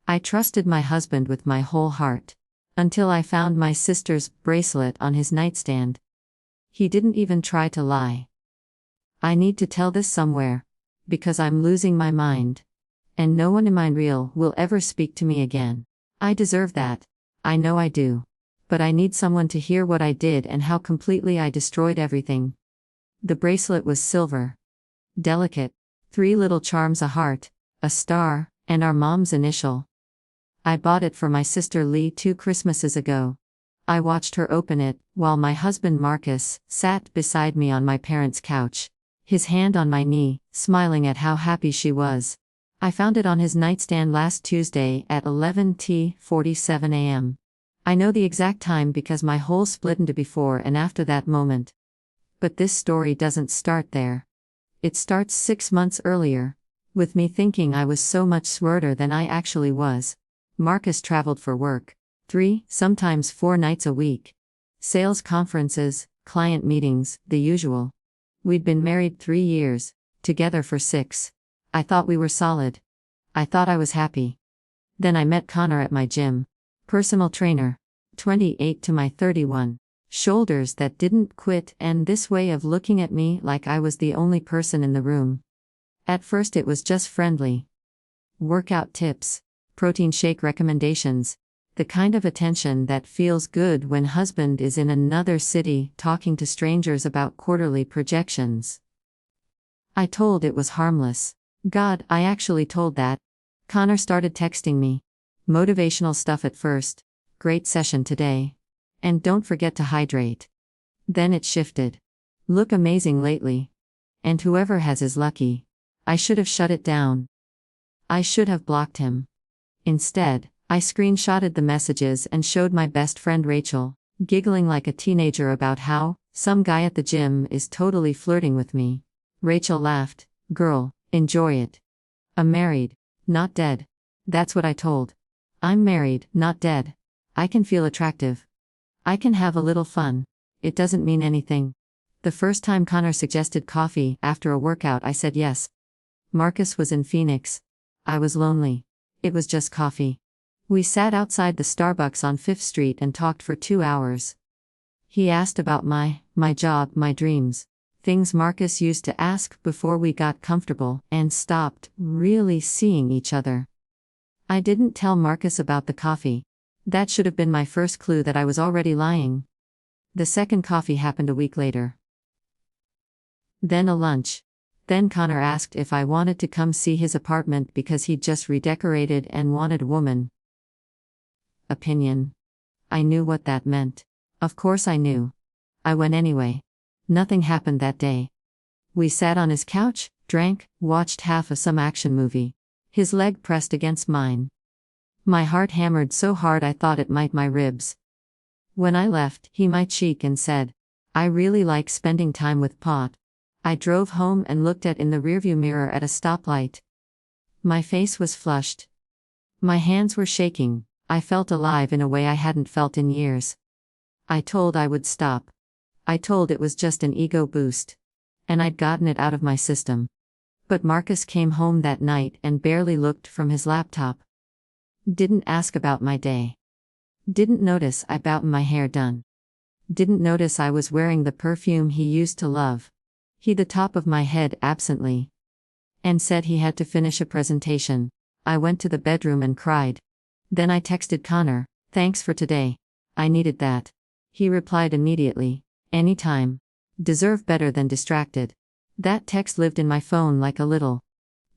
I trusted my husband with my whole heart. Until I found my sister's bracelet on his nightstand. He didn't even try to lie. I need to tell this somewhere. Because I'm losing my mind. And no one in my real will ever speak to me again. I deserve that. I know I do. But I need someone to hear what I did and how completely I destroyed everything. The bracelet was silver. Delicate. 3 little charms, a heart, a star, and our mom's initial. I bought it for my sister Lee 2 Christmases ago. I watched her open it, while my husband Marcus sat beside me on my parents' couch, his hand on my knee, smiling at how happy she was. I found it on his nightstand last Tuesday at 11:47 a.m. I know the exact time because my whole split into before and after that moment. But this story doesn't start there. It starts 6 months earlier, with me thinking I was so much smarter than I actually was. Marcus traveled for work, 3, sometimes 4 nights a week. Sales conferences, client meetings, the usual. We'd been married 3 years, together for 6. I thought we were solid. I thought I was happy. Then I met Connor at my gym. Personal trainer. 28 to my 31. Shoulders that didn't quit, and this way of looking at me like I was the only person in the room. At first it was just friendly. Workout tips. Protein shake recommendations. The kind of attention that feels good when husband is in another city talking to strangers about quarterly projections. I told it was harmless. God, I actually told that. Connor started texting me. Motivational stuff at first. Great session today. And don't forget to hydrate. Then it shifted. Look amazing lately. And whoever has is lucky. I should have shut it down. I should have blocked him. Instead, I screenshotted the messages and showed my best friend Rachel, giggling like a teenager about how some guy at the gym is totally flirting with me. Rachel laughed. Girl, enjoy it. I'm married, not dead. That's what I told. I'm married, not dead. I can feel attractive. I can have a little fun. It doesn't mean anything. The first time Connor suggested coffee after a workout, I said yes. Marcus was in Phoenix. I was lonely. It was just coffee. We sat outside the Starbucks on 5th Street and talked for 2 hours. He asked about my job, my dreams. Things Marcus used to ask before we got comfortable and stopped really seeing each other. I didn't tell Marcus about the coffee. That should have been my first clue that I was already lying. The second coffee happened a week later. Then a lunch. Then Connor asked if I wanted to come see his apartment because he'd just redecorated and wanted a woman. Opinion. I knew what that meant. Of course I knew. I went anyway. Nothing happened that day. We sat on his couch, drank, watched half of some action movie. His leg pressed against mine. My heart hammered so hard I thought it might my ribs. When I left, he my cheek and said, I really like spending time with Pot. I drove home and looked in the rearview mirror at a stoplight. My face was flushed. My hands were shaking. I felt alive in a way I hadn't felt in years. I told I would stop. I told it was just an ego boost. And I'd gotten it out of my system. But Marcus came home that night and barely looked from his laptop. Didn't ask about my day. Didn't notice I'd gotten my hair done. Didn't notice I was wearing the perfume he used to love. He the top of my head absently. And said he had to finish a presentation. I went to the bedroom and cried. Then I texted Connor, thanks for today. I needed that. He replied immediately, anytime. Deserve better than distracted. That text lived in my phone like a little.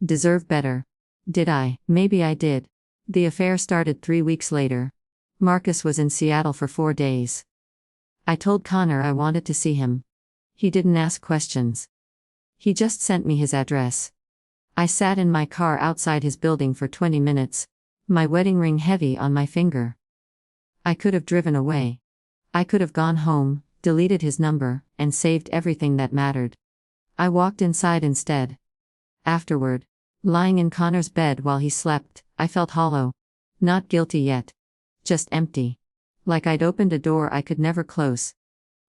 Deserve better. Did I? Maybe I did. The affair started 3 weeks later. Marcus was in Seattle for 4 days. I told Connor I wanted to see him. He didn't ask questions. He just sent me his address. I sat in my car outside his building for 20 minutes, my wedding ring heavy on my finger. I could have driven away. I could have gone home, deleted his number, and saved everything that mattered. I walked inside instead. Afterward, lying in Connor's bed while he slept, I felt hollow. Not guilty yet. Just empty. Like I'd opened a door I could never close.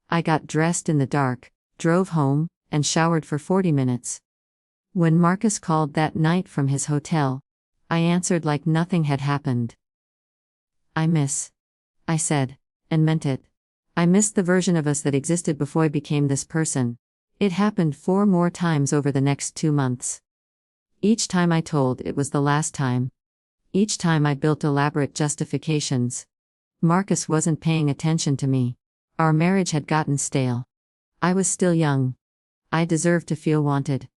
I got dressed in the dark, drove home, and showered for 40 minutes. When Marcus called that night from his hotel, I answered like nothing had happened. I said, and meant it. I missed the version of us that existed before I became this person. It happened 4 more times over the next 2 months. Each time I told it was the last time. Each time I built elaborate justifications. Marcus wasn't paying attention to me. Our marriage had gotten stale. I was still young. I deserved to feel wanted.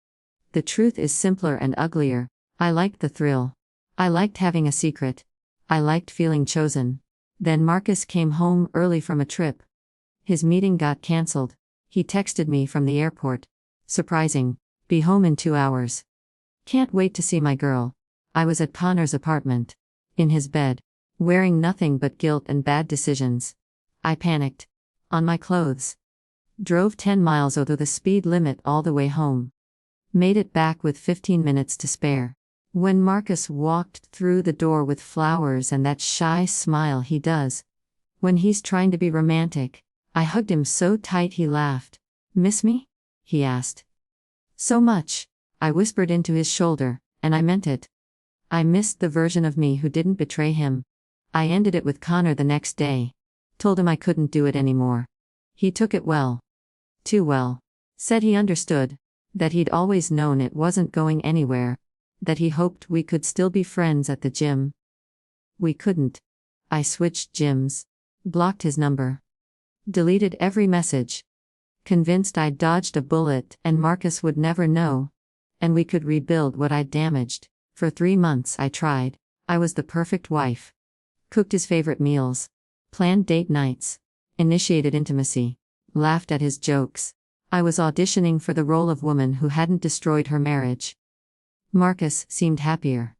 The truth is simpler and uglier. I liked the thrill. I liked having a secret. I liked feeling chosen. Then Marcus came home early from a trip. His meeting got cancelled. He texted me from the airport. Surprising. Be home in 2 hours. Can't wait to see my girl. I was at Connor's apartment. In his bed. Wearing nothing but guilt and bad decisions. I panicked. On my clothes. Drove 10 miles over the speed limit all the way home. Made it back with 15 minutes to spare. When Marcus walked through the door with flowers and that shy smile he does when he's trying to be romantic, I hugged him so tight he laughed. "Miss me?" he asked. "So much," I whispered into his shoulder, and I meant it. I missed the version of me who didn't betray him. I ended it with Connor the next day. Told him I couldn't do it anymore. He took it well. Too well. Said he understood. That he'd always known it wasn't going anywhere. That he hoped we could still be friends at the gym. We couldn't. I switched gyms. Blocked his number. Deleted every message. Convinced I'd dodged a bullet and Marcus would never know. And we could rebuild what I'd damaged. For 3 months I tried. I was the perfect wife. Cooked his favorite meals. Planned date nights. Initiated intimacy. Laughed at his jokes. I was auditioning for the role of woman who hadn't destroyed her marriage. Marcus seemed happier.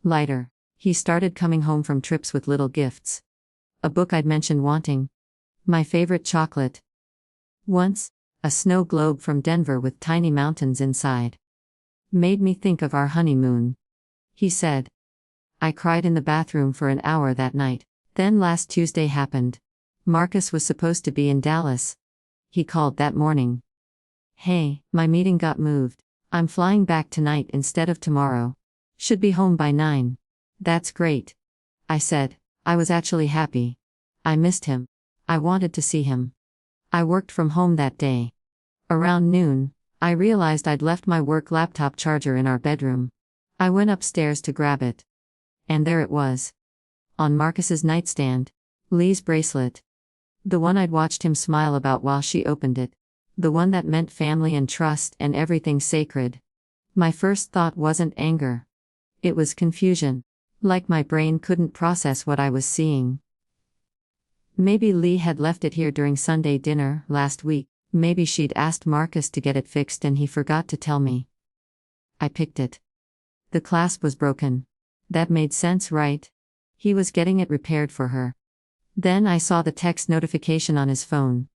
Lighter. He started coming home from trips with little gifts. A book I'd mentioned wanting. My favorite chocolate. Once, a snow globe from Denver with tiny mountains inside. Made me think of our honeymoon. He said. I cried in the bathroom for an hour that night. Then last Tuesday happened. Marcus was supposed to be in Dallas. He called that morning. "Hey, my meeting got moved. I'm flying back tonight instead of tomorrow. Should be home by 9. "That's great," I said. I was actually happy. I missed him. I wanted to see him. I worked from home that day. Around noon, I realized I'd left my work laptop charger in our bedroom. I went upstairs to grab it. And there it was. On Marcus's nightstand. Lee's bracelet. The one I'd watched him smile about while she opened it. The one that meant family and trust and everything sacred. My first thought wasn't anger. It was confusion. Like my brain couldn't process what I was seeing. Maybe Lee had left it here during Sunday dinner last week. Maybe she'd asked Marcus to get it fixed and he forgot to tell me. I picked it. The clasp was broken. That made sense, right? He was getting it repaired for her. Then I saw the text notification on his phone.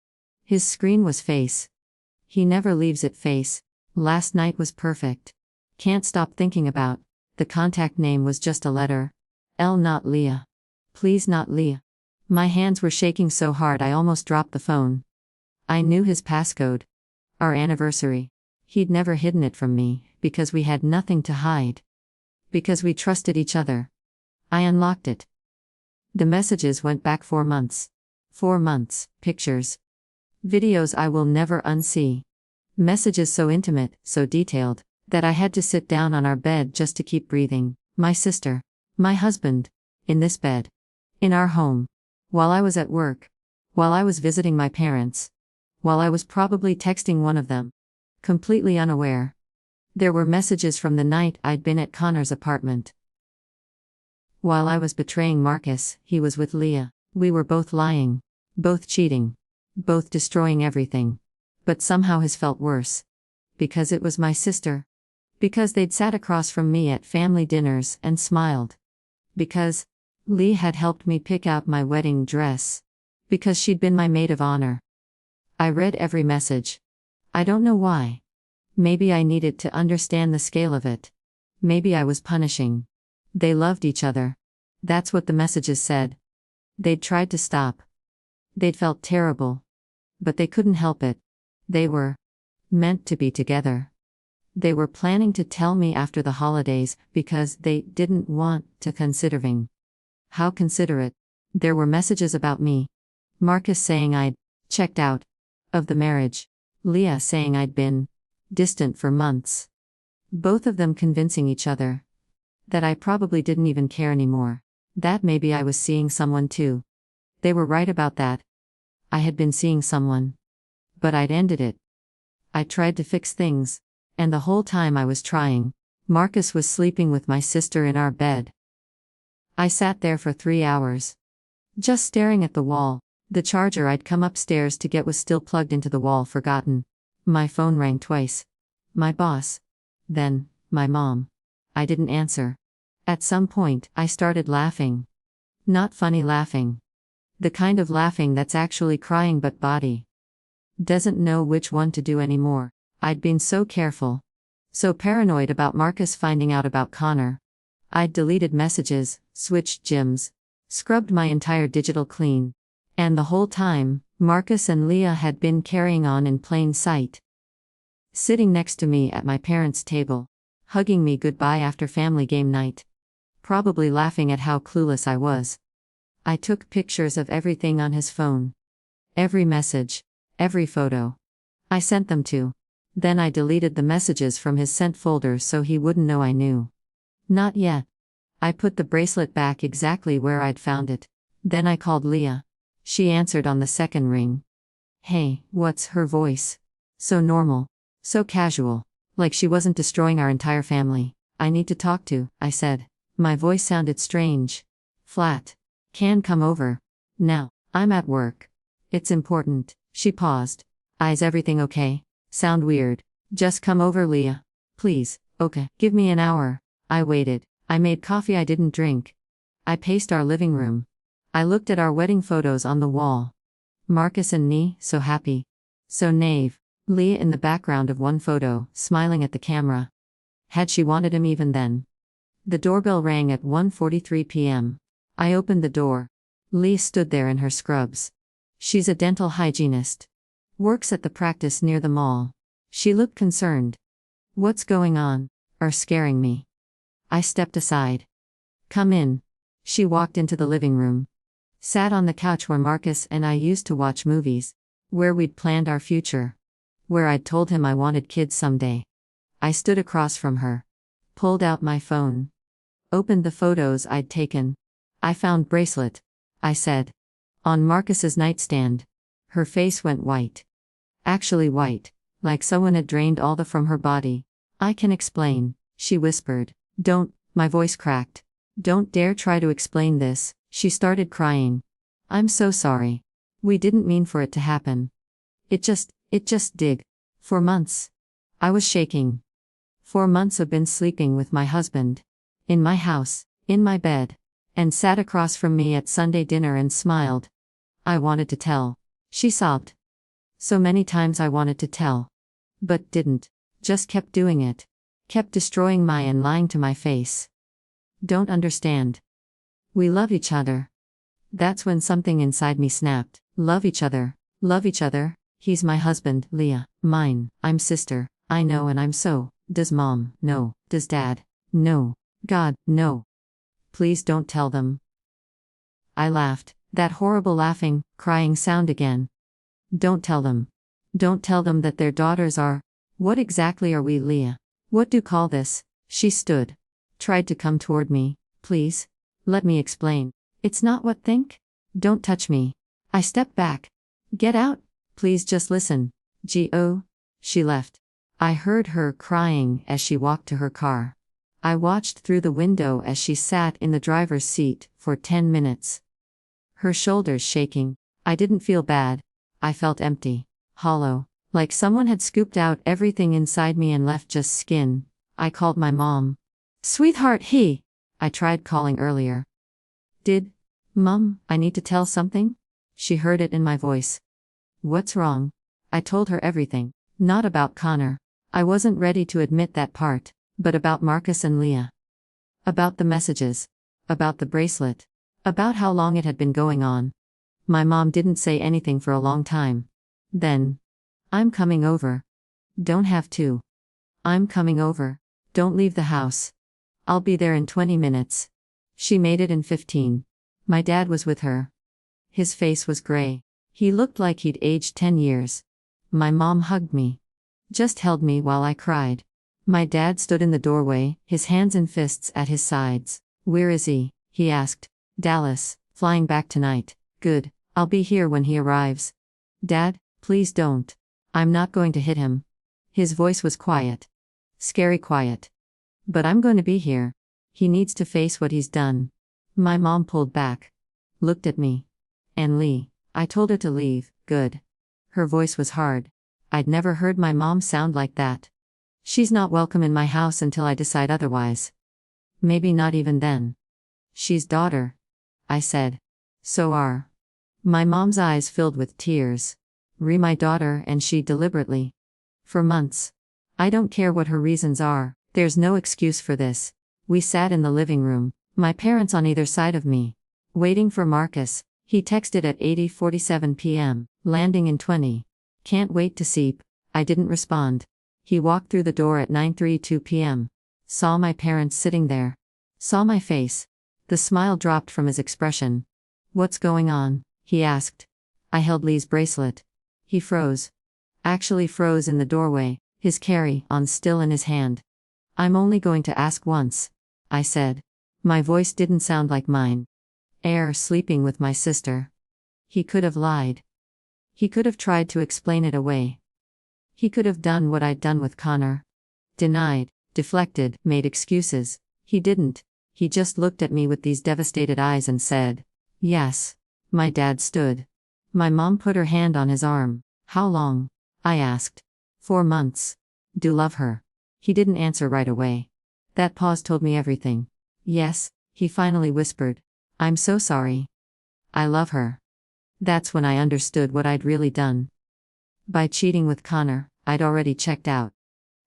His screen was face. He never leaves it face. Last night was perfect. Can't stop thinking about. The contact name was just a letter. L, not Leah. Please, not Leah. My hands were shaking so hard I almost dropped the phone. I knew his passcode. Our anniversary. He'd never hidden it from me, because we had nothing to hide. Because we trusted each other. I unlocked it. The messages went back 4 months. 4 months, pictures. Videos I will never unsee. Messages so intimate, so detailed, that I had to sit down on our bed just to keep breathing. My sister. My husband. In this bed. In our home. While I was at work. While I was visiting my parents. While I was probably texting one of them. Completely unaware. There were messages from the night I'd been at Connor's apartment. While I was betraying Marcus, he was with Leah. We were both lying. Both cheating. Both destroying everything. But somehow his felt worse. Because it was my sister. Because they'd sat across from me at family dinners and smiled. Because Lee had helped me pick out my wedding dress. Because she'd been my maid of honor. I read every message. I don't know why. Maybe I needed to understand the scale of it. Maybe I was punishing. They loved each other. That's what the messages said. They'd tried to stop. They'd felt terrible. But they couldn't help it. They were meant to be together. They were planning to tell me after the holidays because they didn't want to considering. How considerate. There were messages about me. Marcus saying I'd checked out of the marriage. Leah saying I'd been distant for months. Both of them convincing each other that I probably didn't even care anymore. That maybe I was seeing someone too. They were right about that. I had been seeing someone. But I'd ended it. I tried to fix things. And the whole time I was trying, Marcus was sleeping with my sister in our bed. I sat there for 3 hours. Just staring at the wall. The charger I'd come upstairs to get was still plugged into the wall, forgotten. My phone rang twice. My boss. Then, my mom. I didn't answer. At some point, I started laughing. Not funny laughing. The kind of laughing that's actually crying but body doesn't know which one to do anymore. I'd been so careful. So paranoid about Marcus finding out about Connor. I'd deleted messages, switched gyms, scrubbed my entire digital clean. And the whole time, Marcus and Leah had been carrying on in plain sight. Sitting next to me at my parents' table, hugging me goodbye after family game night. Probably laughing at how clueless I was. I took pictures of everything on his phone. Every message, every photo. I sent them to. Then I deleted the messages from his sent folder so he wouldn't know I knew. Not yet. I put the bracelet back exactly where I'd found it. Then I called Leah. She answered on the second ring. Hey, what's her voice? So normal. So casual. Like she wasn't destroying our entire family. I need to talk to, I said. My voice sounded strange. Flat. Can come over. Now. I'm at work. It's important. She paused. Is everything okay? Sound weird. Just come over, Leah. Please. Okay. Give me an hour. I waited. I made coffee I didn't drink. I paced our living room. I looked at our wedding photos on the wall. Marcus and me, so happy. So naive. Leah in the background of one photo, smiling at the camera. Had she wanted him even then? The doorbell rang at 1:43 p.m. I opened the door. Leah stood there in her scrubs. She's a dental hygienist. Works at the practice near the mall. She looked concerned. What's going on? Are scaring me. I stepped aside. Come in. She walked into the living room. Sat on the couch where Marcus and I used to watch movies. Where we'd planned our future. Where I'd told him I wanted kids someday. I stood across from her. Pulled out my phone. Opened the photos I'd taken. I found Bracelet. I said. On Marcus's nightstand. Her face went white. Actually white. Like someone had drained all the from her body. I can explain, she whispered. Don't, my voice cracked. Don't dare try to explain this, she started crying. I'm so sorry. We didn't mean for it to happen. It just did. For months. I was shaking. 4 months I've been sleeping with my husband. In my house, in my bed. And sat across from me at Sunday dinner and smiled. I wanted to tell. She sobbed. So many times I wanted to tell. But didn't. Just kept doing it. Kept destroying my and lying to my face. Don't understand. We love each other. That's when something inside me snapped. Love each other. Love each other. He's my husband, Leah. Mine. I'm sister. I know and I'm so. Does mom? No. Does dad? No. God, no. Please don't tell them. I laughed. That horrible laughing, crying sound again. Don't tell them. Don't tell them that their daughters are. What exactly are we, Leah? What do you call this? She stood. Tried to come toward me. Please. Let me explain. It's not what think? Don't touch me. I stepped back. Get out. Please just listen. G.O. She left. I heard her crying as she walked to her car. I watched through the window as she sat in the driver's seat for 10 minutes. Her shoulders shaking. I didn't feel bad. I felt empty. Hollow. Like someone had scooped out everything inside me and left just skin. I called my mom. Sweetheart, I tried calling earlier. Mom, I need to tell something? She heard it in my voice. What's wrong? I told her everything. Not about Connor. I wasn't ready to admit that part. But about Marcus and Leah. About the messages. About the bracelet. About how long it had been going on. My mom didn't say anything for a long time. Then. I'm coming over. Don't have to. I'm coming over. Don't leave the house. I'll be there in 20 minutes. She made it in 15. My dad was with her. His face was gray. He looked like he'd aged 10 years. My mom hugged me. Just held me while I cried. My dad stood in the doorway, his hands in fists at his sides. Where is he? He asked. Dallas, flying back tonight. Good, I'll be here when he arrives. Dad, please don't. I'm not going to hit him. His voice was quiet. Scary quiet. But I'm going to be here. He needs to face what he's done. My mom pulled back. Looked at me. And Lee, I told her to leave, good. Her voice was hard. I'd never heard my mom sound like that. She's not welcome in my house until I decide otherwise. Maybe not even then. She's daughter. I said. So are. My mom's eyes filled with tears. My daughter, and she deliberately. For months. I don't care what her reasons are, there's no excuse for this. We sat in the living room, my parents on either side of me. Waiting for Marcus. He texted at 8:47 p.m., landing in 20. Can't wait to see. I didn't respond. He walked through the door at 9:32 p.m. Saw my parents sitting there. Saw my face. The smile dropped from his expression. What's going on? He asked. I held Lee's bracelet. He froze. Actually froze in the doorway, his carry-on still in his hand. I'm only going to ask once, I said. My voice didn't sound like mine. Sleeping with my sister. He could have lied. He could have tried to explain it away. He could have done what I'd done with Connor. Denied, deflected, made excuses. He didn't. He just looked at me with these devastated eyes and said, yes. My dad stood. My mom put her hand on his arm. How long? I asked. 4 months. Do love her. He didn't answer right away. That pause told me everything. Yes, he finally whispered. I'm so sorry. I love her. That's when I understood what I'd really done. By cheating with Connor, I'd already checked out.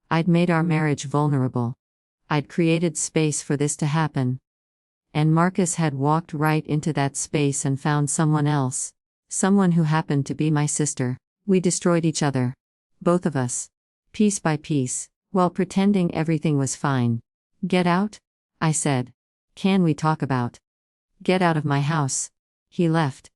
I'd made our marriage vulnerable. I'd created space for this to happen. And Marcus had walked right into that space and found someone else. Someone who happened to be my sister. We destroyed each other. Both of us. Piece by piece, while pretending everything was fine. Get out? I said. Can we talk about? Get out of my house. He left.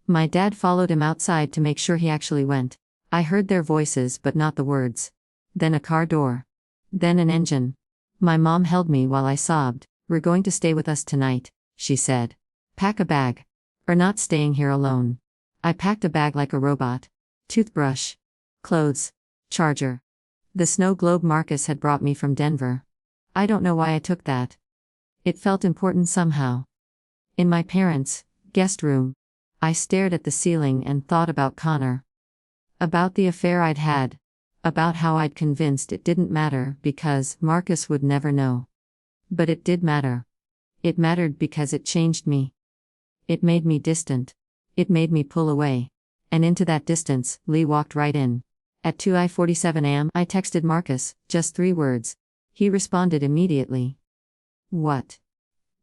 My dad followed him outside to make sure he actually went. I heard their voices but not the words. Then a car door. Then an engine. My mom held me while I sobbed. We're going to stay with us tonight, she said. Pack a bag. Or not staying here alone. I packed a bag like a robot. Toothbrush. Clothes. Charger. The snow globe Marcus had brought me from Denver. I don't know why I took that. It felt important somehow. In my parents' guest room, I stared at the ceiling and thought about Connor. About the affair I'd had. About how I'd convinced it didn't matter because Marcus would never know. But it did matter. It mattered because it changed me. It made me distant. It made me pull away. And into that distance, Lee walked right in. At 2:47 am, I texted Marcus, just 3 words. He responded immediately. What?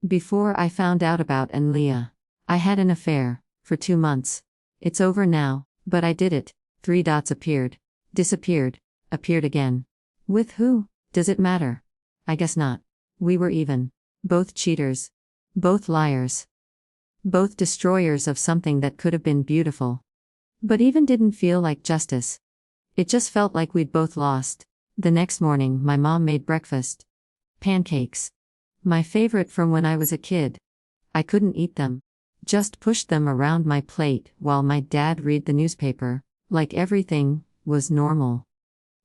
Before I found out about and Leah. I had an affair, for 2 months. It's over now, but I did it. 3 dots appeared. Disappeared. Appeared again. With who? Does it matter? I guess not. We were even. Both cheaters. Both liars. Both destroyers of something that could have been beautiful. But even didn't feel like justice. It just felt like we'd both lost. The next morning, my mom made breakfast. Pancakes. My favorite from when I was a kid. I couldn't eat them. Just pushed them around my plate while my dad read the newspaper, like everything was normal.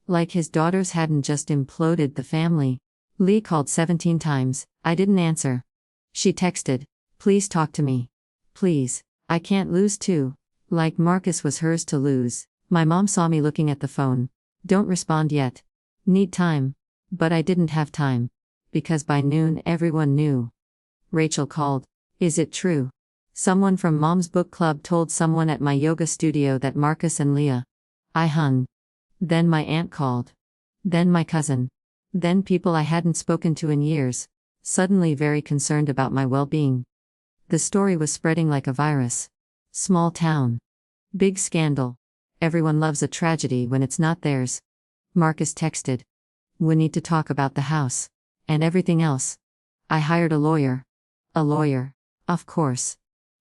Like his daughters hadn't just imploded the family. Lee called 17 times, I didn't answer. She texted, please talk to me. Please, I can't lose too. Like Marcus was hers to lose. My mom saw me looking at the phone. Don't respond yet. Need time. But I didn't have time. Because by noon everyone knew. Rachel called. Is it true? Someone from Mom's book club told someone at my yoga studio that Marcus and Leah. I hung. Then my aunt called. Then my cousin. Then people I hadn't spoken to in years. Suddenly very concerned about my well-being. The story was spreading like a virus. Small town. Big scandal. Everyone loves a tragedy when it's not theirs. Marcus texted. We need to talk about the house. And everything else. I hired a lawyer. A lawyer. Of course.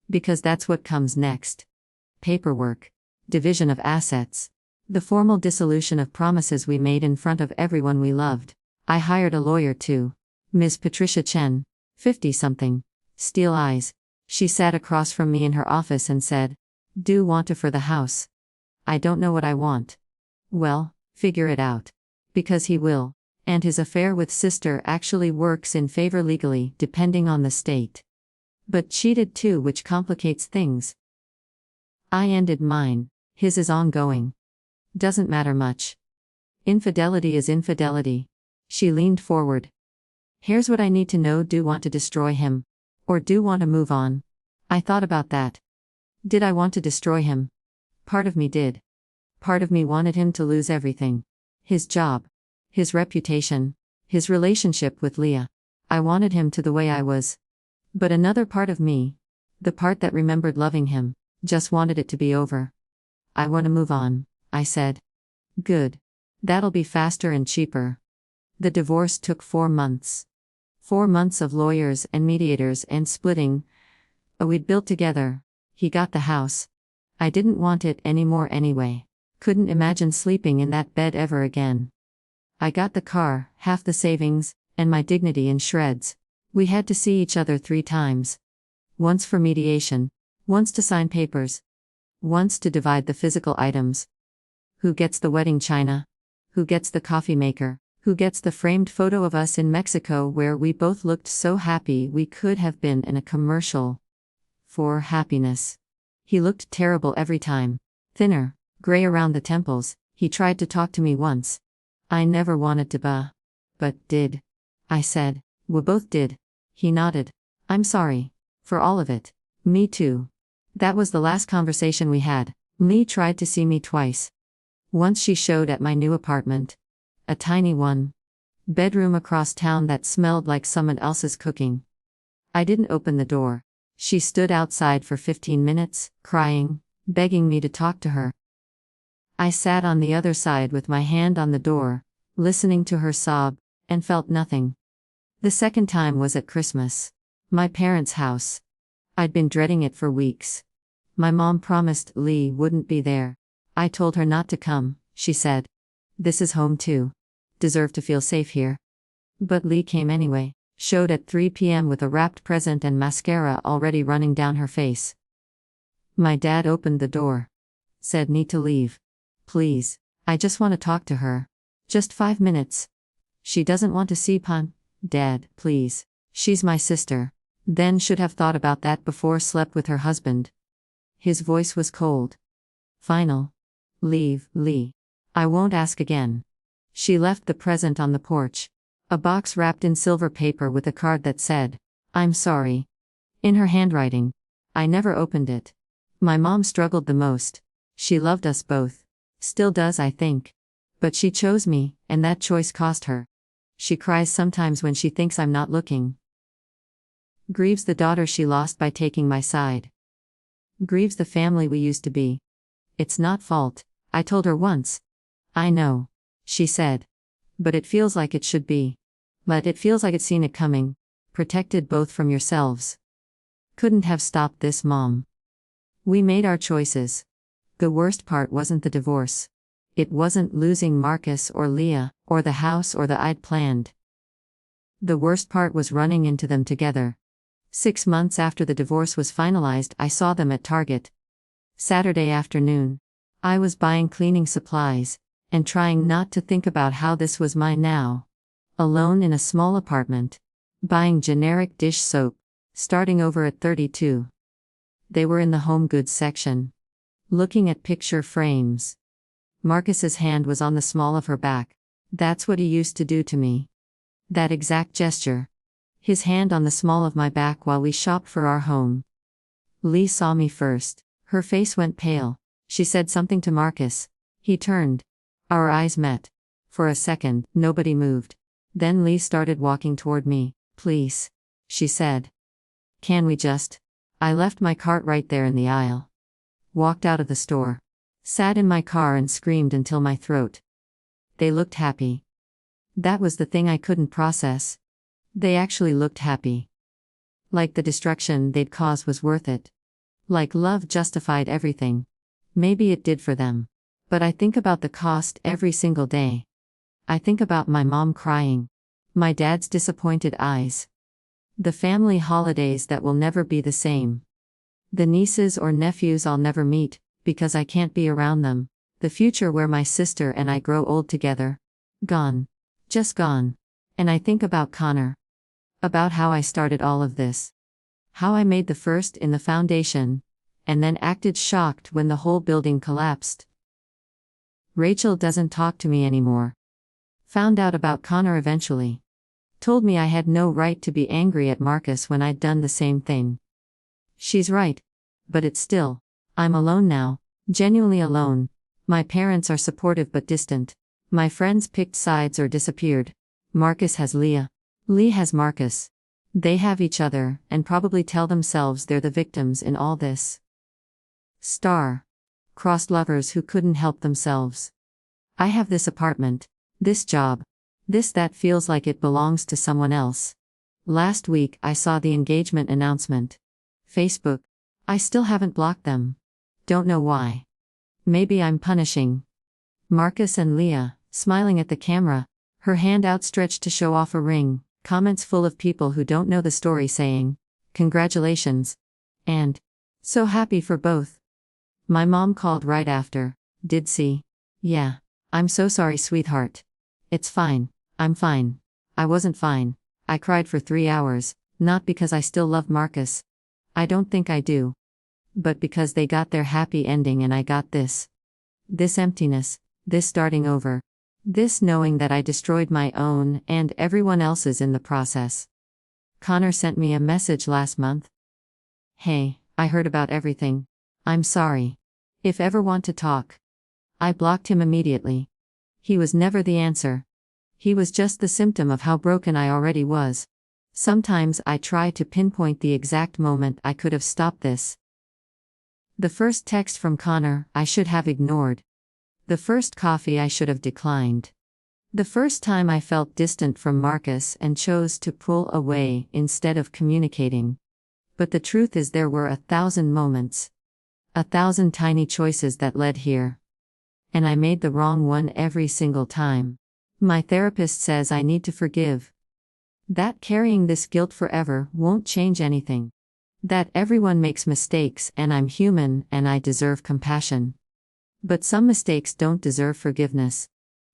Because that's what comes next. Paperwork. Division of assets. The formal dissolution of promises we made in front of everyone we loved. I hired a lawyer too. Ms. Patricia Chen. 50-something. Steel eyes. She sat across from me in her office and said, "Do want to for the house?" I don't know what I want. Well, figure it out. Because he will. And his affair with sister actually works in favor legally, depending on the state. But cheated too, which complicates things. I ended mine. His is ongoing. Doesn't matter much. Infidelity is infidelity. She leaned forward. Here's what I need to know. Do want to destroy him? Or do want to move on? I thought about that. Did I want to destroy him? Part of me did. Part of me wanted him to lose everything. His job. His reputation. His relationship with Leah. I wanted him to the way I was. But another part of me, the part that remembered loving him, just wanted it to be over. I want to move on, I said. Good. That'll be faster and cheaper. The divorce took 4 months. 4 months of lawyers and mediators and splitting. We'd built together. He got the house. I didn't want it anymore anyway. Couldn't imagine sleeping in that bed ever again. I got the car, half the savings, and my dignity in shreds. We had to see each other 3 times. Once for mediation. Once to sign papers. Once to divide the physical items. Who gets the wedding china? Who gets the coffee maker? Who gets the framed photo of us in Mexico where we both looked so happy we could have been in a commercial? For happiness. He looked terrible every time. Thinner, gray around the temples. He tried to talk to me once. I never wanted to but did. I said, we both did. He nodded. I'm sorry. For all of it. Me too. That was the last conversation we had. Lee tried to see me twice. Once she showed at my new apartment. A tiny one. Bedroom across town that smelled like someone else's cooking. I didn't open the door. She stood outside for 15 minutes, crying, begging me to talk to her. I sat on the other side with my hand on the door, listening to her sob, and felt nothing. The second time was at Christmas. My parents' house. I'd been dreading it for weeks. My mom promised Lee wouldn't be there. I told her not to come, she said. This is home too. Deserve to feel safe here. But Lee came anyway, showed at 3 p.m. with a wrapped present and mascara already running down her face. My dad opened the door. Said need to leave. Please, I just want to talk to her. Just 5 minutes. She doesn't want to see Pun. Dad, please. She's my sister. Then should have thought about that before slept with her husband. His voice was cold. Final. Leave, Lee. I won't ask again. She left the present on the porch. A box wrapped in silver paper with a card that said, I'm sorry. In her handwriting. I never opened it. My mom struggled the most. She loved us both. Still does, I think. But she chose me, and that choice cost her. She cries sometimes when she thinks I'm not looking. Grieves the daughter she lost by taking my side. Grieves the family we used to be. It's not fault, I told her once. I know, she said. But it feels like it should be. But it feels like it's seen it coming. Protected both from yourselves. Couldn't have stopped this, Mom. We made our choices. The worst part wasn't the divorce. It wasn't losing Marcus or Leah, or the house or the I'd planned. The worst part was running into them together. 6 months after the divorce was finalized, I saw them at Target. Saturday afternoon. I was buying cleaning supplies, and trying not to think about how this was mine now. Alone in a small apartment. Buying generic dish soap, starting over at 32. They were in the home goods section. Looking at picture frames. Marcus's hand was on the small of her back. That's what he used to do to me. That exact gesture. His hand on the small of my back while we shopped for our home. Lee saw me first. Her face went pale. She said something to Marcus. He turned. Our eyes met. For a second, nobody moved. Then Lee started walking toward me. Please, she said. Can we just? I left my cart right there in the aisle. Walked out of the store. Sat in my car and screamed until my throat. They looked happy. That was the thing I couldn't process. They actually looked happy. Like the destruction they'd caused was worth it. Like love justified everything. Maybe it did for them. But I think about the cost every single day. I think about my mom crying. My dad's disappointed eyes. The family holidays that will never be the same. The nieces or nephews I'll never meet, because I can't be around them. The future where my sister and I grow old together. Gone. Just gone. And I think about Connor. About how I started all of this. How I made the first in the foundation, and then acted shocked when the whole building collapsed. Rachel doesn't talk to me anymore. Found out about Connor eventually. Told me I had no right to be angry at Marcus when I'd done the same thing. She's right. But it's still. I'm alone now, genuinely alone. My parents are supportive but distant. My friends picked sides or disappeared. Marcus has Leah. Lee has Marcus. They have each other, and probably tell themselves they're the victims in all this. Crossed lovers who couldn't help themselves. I have this apartment, this job, this that feels like it belongs to someone else. Last week I saw the engagement announcement. Facebook. I still haven't blocked them. Don't know why. Maybe I'm punishing. Marcus and Leah, smiling at the camera, her hand outstretched to show off a ring, comments full of people who don't know the story saying, "Congratulations." And, "So happy for both." My mom called right after. "Did see?" "Yeah. I'm so sorry, sweetheart." "It's fine. I'm fine." I wasn't fine. I cried for 3 hours, not because I still love Marcus. I don't think I do. But because they got their happy ending and I got this. This emptiness, this starting over. This knowing that I destroyed my own and everyone else's in the process. Connor sent me a message last month. "Hey, I heard about everything. I'm sorry. If ever want to talk." I blocked him immediately. He was never the answer. He was just the symptom of how broken I already was. Sometimes I try to pinpoint the exact moment I could have stopped this. The first text from Connor I should have ignored. The first coffee I should have declined. The first time I felt distant from Marcus and chose to pull away instead of communicating. But the truth is there were 1,000 moments. 1,000 tiny choices that led here. And I made the wrong one every single time. My therapist says I need to forgive. That carrying this guilt forever won't change anything. That everyone makes mistakes and I'm human and I deserve compassion. But some mistakes don't deserve forgiveness.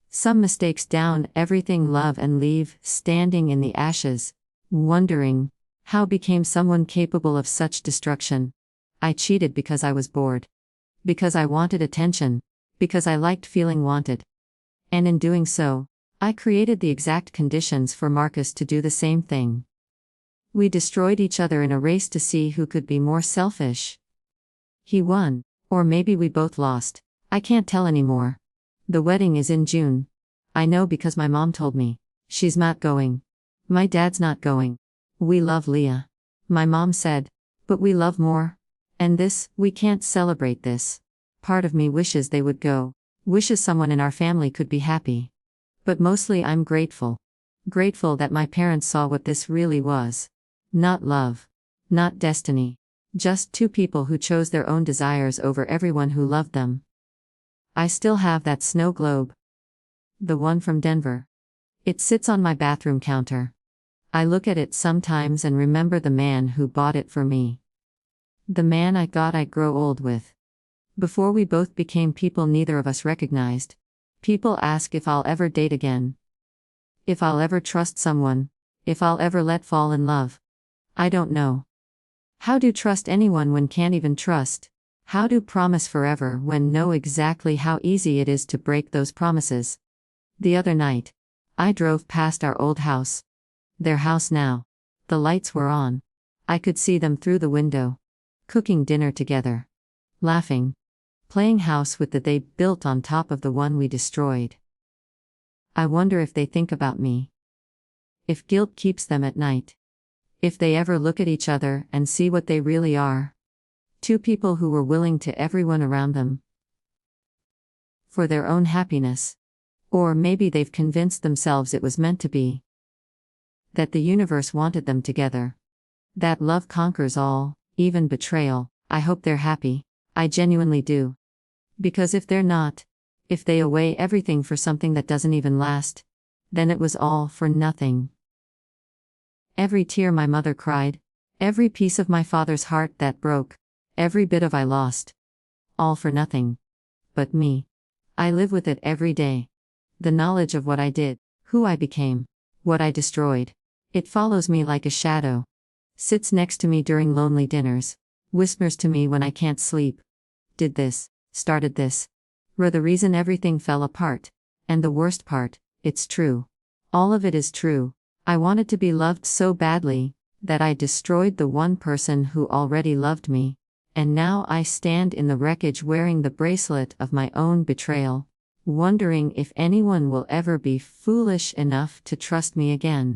Some mistakes down everything love and leave standing in the ashes, wondering, how became someone capable of such destruction? I cheated because I was bored. Because I wanted attention. Because I liked feeling wanted. And in doing so, I created the exact conditions for Marcus to do the same thing. We destroyed each other in a race to see who could be more selfish. He won, or maybe we both lost. I can't tell anymore. The wedding is in June. I know because my mom told me. She's not going. My dad's not going. We love Leah. My mom said, but we love more. And this, we can't celebrate this. Part of me wishes they would go. Wishes someone in our family could be happy. But mostly I'm grateful. Grateful that my parents saw what this really was. Not love. Not destiny. Just two people who chose their own desires over everyone who loved them. I still have that snow globe. The one from Denver. It sits on my bathroom counter. I look at it sometimes and remember the man who bought it for me. The man I thought I'd grow old with. Before we both became people neither of us recognized. People ask if I'll ever date again. If I'll ever trust someone. If I'll ever let fall in love. I don't know. How do trust anyone when can't even trust? How do promise forever when know exactly how easy it is to break those promises? The other night, I drove past our old house. Their house now. The lights were on. I could see them through the window. Cooking dinner together. Laughing. Playing house with the they built on top of the one we destroyed. I wonder if they think about me. If guilt keeps them at night. If they ever look at each other and see what they really are. Two people who were willing to everyone around them. For their own happiness. Or maybe they've convinced themselves it was meant to be. That the universe wanted them together. That love conquers all, even betrayal. I hope they're happy. I genuinely do. Because if they're not, if they away everything for something that doesn't even last, then it was all for nothing. Every tear my mother cried, every piece of my father's heart that broke, every bit of I lost. All for nothing. But me. I live with it every day. The knowledge of what I did, who I became, what I destroyed. It follows me like a shadow. Sits next to me during lonely dinners. Whispers to me when I can't sleep. Did this, started this. Were the reason everything fell apart. And the worst part, it's true. All of it is true. I wanted to be loved so badly, that I destroyed the one person who already loved me. And now I stand in the wreckage wearing the bracelet of my own betrayal, wondering if anyone will ever be foolish enough to trust me again.